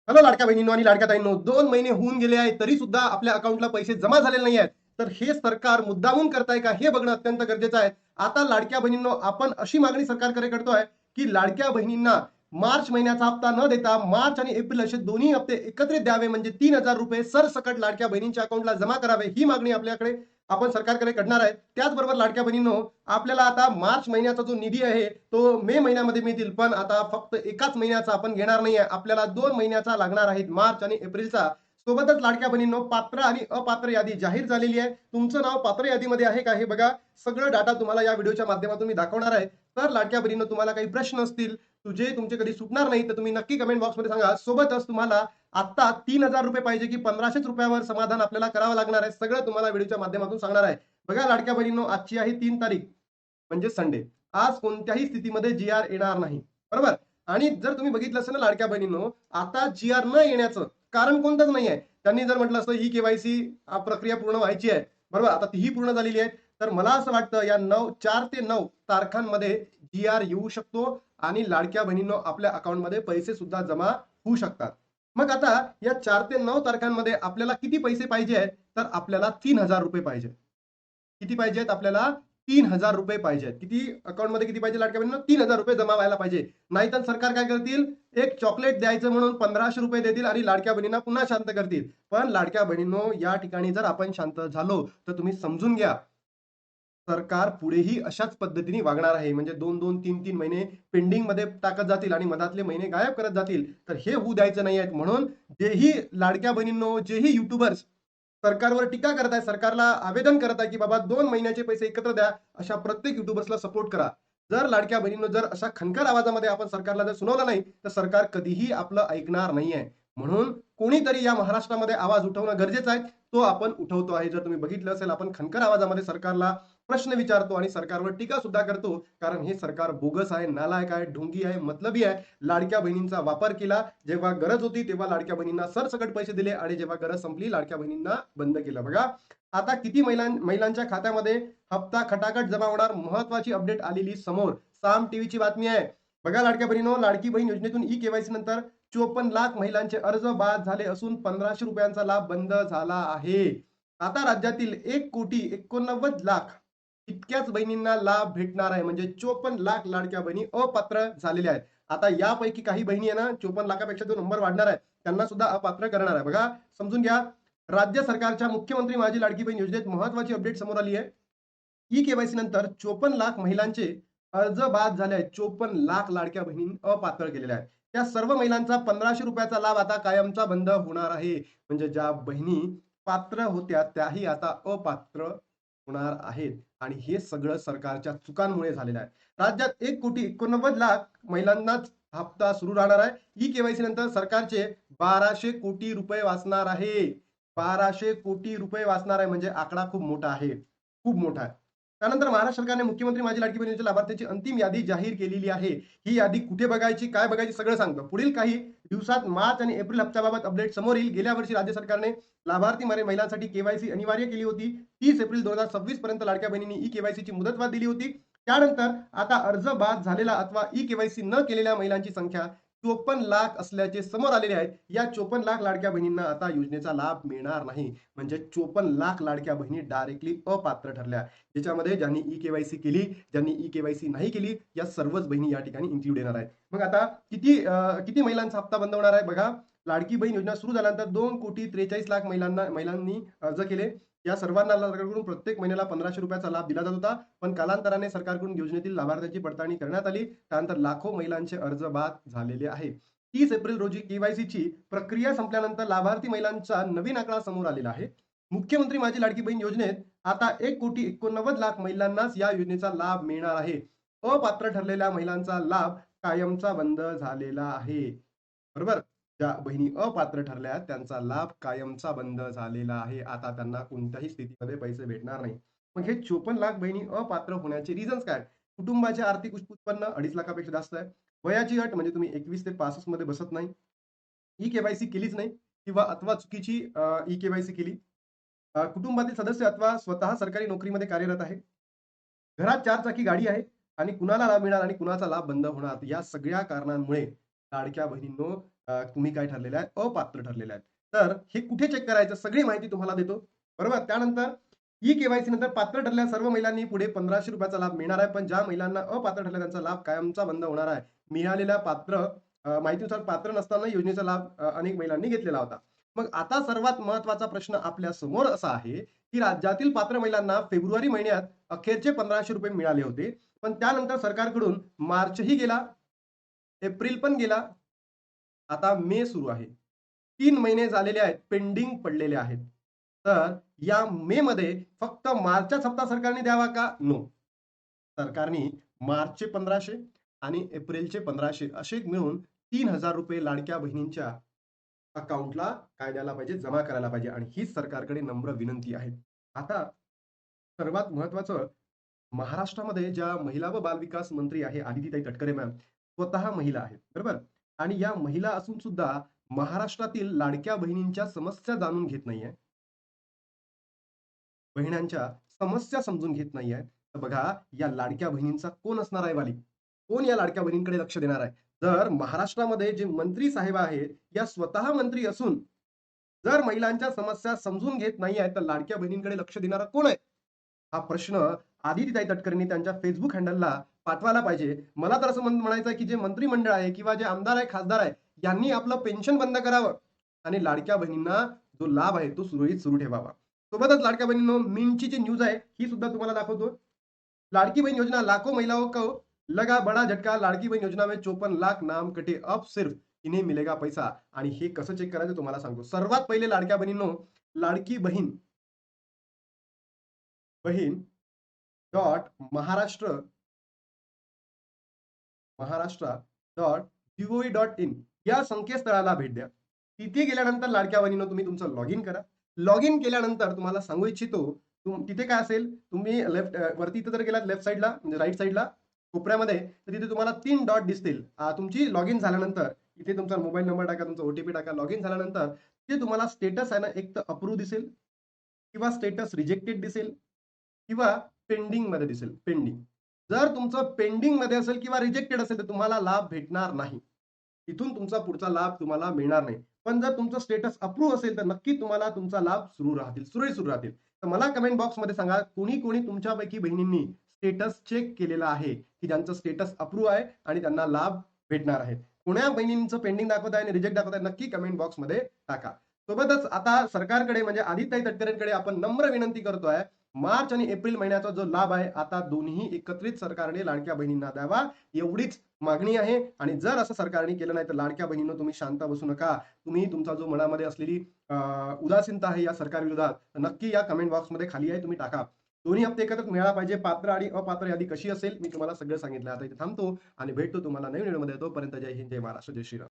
Hello लाडक्या बहिणींनो आणि लाडक्या ताईंनो, 2 महिने होऊन गेले आहेत तरी सुद्धा आपल्या अकाउंटला पैसे जमा झालेले नाही आहेत. तर हे सरकार मुद्दामून करताय का हे बघणं अत्यंत गरजेचं आहे. आता लाडक्या बहिणींनो, आपण अशी मागणी सरकारकडे करतोय की लाडक्या बहिणींना मार्च महिन्याचा हप्ता न देता मार्च आणि एप्रिल असे दोन्ही हप्ते एकत्रित द्यावे, म्हणजे 3,000 रुपये सरसकट लाडक्या बहिणींच्या अकाउंटला जमा करावे. ही मागणी आपल्याकडे आपण सरकारकडे करणार आहे. त्याचबरोबर लाडक्या बहिणींनो, आपल्याला आता मार्च महिन्याचा जो निधी आहे तो मे महिन्यामध्ये मिळतील, पण आता फक्त एकाच महिन्याचा आपण घेणार नाहीये, आपल्याला 2 महिन्याचा लागणार आहे, मार्च आणि एप्रिलचा. सोबतच लाडक्या बहिणींनो, पात्र आणि अपात्र यादी जाहीर झालेली आहे. तुमचं नाव पात्र यादीमध्ये आहे का हे बघा. सगळं डाटा तुम्हाला या व्हिडिओच्या माध्यमातून मी दाखवणार आहे. तर लाडक्या बहिणींनो, तुम्हाला काही प्रश्न असतील तुमचे कधी सुटणार नाही, तर तुम्ही नक्की कमेंट बॉक्समध्ये सांगा. सोबतच तुम्हाला आता 3,000 रुपये पाहिजे की 1,500 रुपयावर समाधान आपल्याला करावं लागणार आहे, सगळं तुम्हाला व्हिडिओच्या माध्यमातून सांगणार आहे. बघा लाडक्या बहिणींनो, आजची आहे 3 तारीख, म्हणजे संडे. आज कोणत्याही स्थितीमध्ये जी-आर येणार नाही, बरोबर. आणि जर तुम्ही बघितलं असेल ना लाडक्या बहिणींनो, आता जी-आर न येण्याचं कारण कोणतंच नाही आहे. त्यांनी जर म्हटलं असतं ही केवायसी प्रक्रिया पूर्ण व्हायची आहे, बरोबर, आता तीही पूर्ण झालेली आहे. तर मला असं वाटतं या 4 ते 9 तारखांमध्ये जी-आर येऊ शकतो आणि लाडक्या बहिणींनो, आपल्या अकाउंटमध्ये पैसे सुद्धा जमा होऊ शकतात. मग आता या 4 ते 9 तारखांमध्ये आपल्याला किती पैसे पाहिजे आहेत? तर आपल्याला 3,000 रुपये पाहिजे. किती पाहिजेत आपल्याला? 3,000 रुपये पाहिजेत. किती अकाउंटमध्ये किती पाहिजे लाडक्या बहिणींनो? 3,000 रुपये जमा व्हायला पाहिजे. नाहीतर सरकार काय करतील? एक चॉकलेट द्यायचं म्हणून 1,500 रुपये देतील आणि लाडक्या बहिणींना पुन्हा शांत करतील. पण लाडक्या बहिणींनो, या ठिकाणी जर आपण शांत झालो तर तुम्ही समजून घ्या, सरकार पुढेही अशाच पद्धतीने वागणार आहे. म्हणजे 2-2, 3-3 महिने पेंडिंगमध्ये टाकत जातील आणि मधातले महिने गायब करत जातील. तर हे होऊ द्यायचं नाही आहे. म्हणून जेही लाडक्या बहिणींनो, जेही युट्यूबर्स सरकारवर टीका करत आहे, सरकारला आवेदन करत आहे की बाबा 2 महिन्याचे पैसे एकत्र द्या, अशा प्रत्येक युट्यूबर्सला सपोर्ट करा. जर लाडक्या बहिणींनो, जर अशा खणखर आवाजामध्ये आपण सरकारला जर सुनावलं नाही, तर सरकार कधीही आपलं ऐकणार नाहीये. म्हणून कोणीतरी या महाराष्ट्रामध्ये आवाज उठवणं गरजेचं आहे. तो आपण उठवतो आहे. जर तुम्ही बघितलं असेल, आपण खणखर आवाजामध्ये सरकारला प्रश्न विचारतो आणि सरकारवर टीका सुद्धा करतो, कारण हे सरकार बोगस आहे, नालायक आहे, ढोंगी आहे, मतलबी आहे. लाडक्या बहिणींचा वापर केला, जेव्हा गरज होती तेव्हा लाडक्या बहिणींना सरसकट पैसे दिले आणि जेव्हा गरज संपली लाडक्या बहिणींना बंद केलं. बघा आता किती महिलांच्या खात्यामध्ये हप्ता खटाखट जमा होणार, महत्वाची अपडेट आलेली समोर. साम टीव्हीची बातमी आहे. बघा लाडक्या बहिणींनो, लाडकी बहीण योजनेतून ई केवायसी नंतर 54 लाख महिलांचे अर्ज बाद झाले असून 1,500 रुपयांचा लाभ बंद झाला आहे. आता राज्यातील 1,89,00,000 इतक्याच बहिणींना लाभ भेटणार आहे. म्हणजे 54 लाख लाडक्या बहिणी अपात्र झालेल्या आहेत. आता यापैकी काही बहिणी आहे ना, 54 लाखापेक्षा जो नंबर वाढणार आहे त्यांना सुद्धा अपात्र करणार आहे. बघा समजून घ्या. राज्य सरकारच्या मुख्यमंत्री माझी लाडकी बहीण योजनेत महत्वाची अपडेट समोर आली आहे. ई केवायसी नंतर 54 लाख महिलांचे अर्ज बाद झाले आहेत. 54 लाख लाडक्या बहिणी अपात्र केलेल्या आहेत. त्या सर्व महिलांचा 1,500 रुपयाचा लाभ आता कायमचा बंद होणार आहे. म्हणजे ज्या बहिणी पात्र होत्या त्याही आता अपात्र होणार आहेत आणि हे सगळं सरकारच्या चुकांमुळे झालेलं आहे. राज्यात 1,89,00,000 महिलांनाच हप्ता सुरू राहणार आहे. ई केवायसी नंतर सरकारचे 1,200 कोटी रुपये वाचणार आहे. 1,200 कोटी रुपये वाचणार आहे, म्हणजे आकडा खूप मोठा आहे. खूप मोठा आहे. त्यानंतर महाराष्ट्र सरकारने मुख्यमंत्री माझी लाडकी बहीण योजनेच्या लाभार्थ्यांची अंतिम यादी जाहीर केलेली आहे. ही यादी कुठे बघायची, काय बघायची सगळं सांगतो. पुढील काही दिवसात मार्च आणि एप्रिल हप्त्याबाबत अपडेट समोर येईल. गेल्या वर्षी राज्य सरकारने लाभार्थी महिलांसाठी केवायसी अनिवार्य केली होती. 30 एप्रिल 2026 पर्यंत लाडक्या बहिणींनी ई केवायसीची मुदतवाढ दिली होती. त्यानंतर आता अर्ज बाद झालेला अथवा ई केवायसी न केलेल्या महिलांची संख्या 54 लाख असल्याचे समोर आलेले आहेत. या 54 लाख लाडक्या बहिणींना आता योजनेचा लाभ मिळणार नाही. म्हणजे 54 लाख लाडक्या बहिणी डायरेक्टली अपात्र ठरल्या. ज्याच्यामध्ये ज्यांनी ई केवायसी केली, ज्यांनी ई केवायसी नाही केली, या सर्वच बहिणी या ठिकाणी इन्क्लूड येणार आहेत. मग आता किती महिलांचा हप्ता बंद होणार आहे बघा. लाडकी बहीण योजना सुरू झाल्यानंतर 2,43,00,000 महिलांनी अर्ज केले. या सर्वांना सरकारकडून प्रत्येक महिन्याला 1,500 रुपयाचा लाभ दिला जात होता. पण कालांतराने सरकारकडून योजनेतील लाभार्थ्यांची पडताळणी करण्यात आली. त्यानंतर लाखो महिलांचे अर्ज बाद झालेले आहेत. 30 एप्रिल रोजी केवायसीची प्रक्रिया संपल्यानंतर लाभार्थी महिलांचा नवीन आकडा समोर आलेला आहे. मुख्यमंत्री माझी लाडकी बहीण योजनेत आता 1,89,00,000 महिलांनाच या योजनेचा लाभ मिळणार आहे. अपात्र ठरलेल्या महिलांचा लाभ कायमचा बंद झालेला आहे. बरोबर. ज्या बहिणी अपात्र ठरल्या त्यांचा लाभ कायमचा बंद झालेला आहे. आता त्यांना कोणत्याही स्थितीमध्ये पैसे भेटणार नाही. मग हे 54 लाख बहिणी अपात्र होण्याचे रिझन्स काय? कुटुंबाचे आर्थिक उत्पन्न 2.5 लाखापेक्षा जास्त आहे. वयाची अट म्हणजे तुम्ही 21 ते 65 मध्ये बसत नाही. ई केवायसी केलीच नाही किंवा अथवा चुकीची ई केवायसी केली. कुटुंबातील सदस्य अथवा स्वतः सरकारी नोकरीमध्ये कार्यरत आहे. घरात 4 चाकी गाडी आहे आणि कुणाला लाभ मिळणार आणि कुणाचा लाभ बंद होणार. या सगळ्या कारणांमुळे लाडक्या बहिणींनो, तुम्ही काय ठरलेले आहेत, अपात्र ठरलेले आहेत. तर हे कुठे चेक करायचं, सगळी माहिती तुम्हाला देतो. बरोबर. त्यानंतर ई-केवायसी नंतर पात्र ठरलेल्या सर्व महिलांनी पुढे ₹1500 लाभ मिळणार आहे. पण ज्या महिलांना अपात्र ठरले त्यांचा लाभ कायमचा बंद होणार आहे. मिळालेल्या माहितीनुसार पात्र नसताना योजनेचा लाभ अनेक महिलांनी घेतलेला होता. मग आता सर्वात महत्त्वाचा प्रश्न आपल्या समोर असा आहे, की राज्यातील पात्र महिलांना फेब्रुवारी महिन्यात अखेरचे ₹1500 मिळाले होते. पण त्यानंतर सरकारकडून मार्चही गेला, एप्रिल पण गेला, आता मे सुरू आहे. 3 महिने झालेले आहेत, पेंडिंग पडलेले आहेत. तर या मे मध्ये फक्त मार्चचाच हप्ता सरकारने द्यावा का? नो. सरकारने मार्चचे 1500 आणि एप्रिलचे 1500 असे मिळून ₹3000 लाडक्या बहिणींच्या अकाउंटला काय द्यायला पाहिजे? जमा करायला पाहिजे आणि हीच सरकारकडे नम्र विनंती आहे. आता सर्वात महत्त्वाचं, महाराष्ट्रामध्ये ज्या महिला व बालविकास मंत्री आहे आदितीताई तटकरे मॅम, स्वतः महिला आहेत. बरोबर. आणि या महिला असून सुद्धा महाराष्ट्रातील लाडक्या बहिणींच्या समस्या जाणून घेत नाहीये. बहिणांच्या समस्या समजून घेत नाहीये. तर बघा, या लाडक्या बहिणींचा कोण असणार आहे वाली? कोण या लाडक्या बहिणींकडे लक्ष देणार आहे? जर महाराष्ट्रामध्ये जे मंत्री साहेब आहेत, या स्वतः मंत्री असून जर महिलांच्या समस्या समजून घेत नाही आहेत, तर लाडक्या बहिणींकडे लक्ष देणारा कोण आहे? हा प्रश्न आदितीताई तटकरेंनी त्यांच्या फेसबुक हँडलला पाठवायला पाहिजे. मला तर असं म्हणायचं आहे, की जे मंत्रिमंडळ आहे किंवा जे आमदार आहे, खासदार आहे, यांनी आपलं पेन्शन बंद करावं आणि लाडक्या बहिणींना जो लाभ आहे, तो सुरळीत सुरू ठेवावा. सोबतच लाडक्या बहिणींनो, मिंटची जी न्यूज आहे, ही सुद्धा तुम्हाला दाखवतो. लाडकी बहन योजना लाखों महिलाओं को लगा बड़ा झटका. लाडकी बहन योजना में 54 लाख नाम कटे. अब सिर्फ इन्हें मिलेगा पैसा. आणि हे कसं चेक करायचं तुम्हाला सांगतो. सर्वात पहिले लाडक्या बहिणींनो, लाडकी बहीण बहीण डॉट महाराष्ट्र महाराष्ट्र.gov.in या संकेतस्थळाला भेट द्या. तिथे गेल्यानंतर लाडक्या बहिणींनो, तुम्ही तुमचं लॉग इन करा. लॉग इन केल्यानंतर तुम्हाला सांगू इच्छितो, तिथे काय असेल, तुम्ही वरती इथे जर गेलात लेफ्ट साईडला म्हणजे राईट साईडला कोपऱ्यामध्ये, तर तिथे तुम्हाला 3 डॉट दिसतील. तुमची लॉग इन झाल्यानंतर इथे तुमचा मोबाईल नंबर टाका, तुमचा ओटीपी टाका. लॉग इन झाल्यानंतर तिथे तुम्हाला स्टेटस आहे ना, एक तर अप्रूव्ह दिसेल किंवा स्टेटस रिजेक्टेड दिसेल किंवा पेंडिंग मध्ये दिसेल. पेंडिंग जर तुमचं पेंडिंग मध्ये असेल किंवा रिजेक्टेड असेल, तर तुम्हाला लाभ भेटणार नाही. इथून तुमचा पुढचा लाभ तुम्हाला मिळणार नाही. पण जर तुमचं स्टेटस अप्रूव्ह असेल, तर नक्की तुम्हाला तुमचा लाभ सुरळीत सुरू राहतील. तर मला कमेंट बॉक्समध्ये सांगा, कोणी कोणी तुमच्यापैकी बहिणींनी स्टेटस चेक केलेला आहे, की ज्यांचं स्टेटस अप्रूव्ह आहे आणि त्यांना लाभ भेटणार आहे. कोण्या बहिणींचं पेंडिंग दाखवत आहे आणि रिजेक्ट दाखवत आहे, नक्की कमेंट बॉक्समध्ये टाका. सोबतच आता सरकारकडे म्हणजे आदित्यताई तटकरेंकडे आपण नम्र विनंती करतोय, मार्च आणि एप्रिल महिन्याचा जो लाभ आहे, आता दोन्ही एकत्रित सरकारने लाडक्या बहिणींना द्यावा, एवढीच मागणी आहे. आणि जर असं सरकारने केलं नाही, तर लाडक्या बहिणींनो, तुम्ही शांत बसू नका. तुम्ही तुमचा जो मनामध्ये असलेली उदासीनता आहे या सरकार विरोधात, नक्की या कमेंट बॉक्समध्ये खाली आहे, तुम्ही टाका. दोन्ही हप्ते एकत्र मिळाला पाहिजे. पात्र आणि अपात्र यादी कशी असेल, मी तुम्हाला सगळं सांगितलं. आता इथे थांबतो आणि भेटतो तुम्हाला नवीन व्हिडिओमध्ये. तोपर्यंत जय हिंद, जय महाराष्ट्र, जय श्रीराम.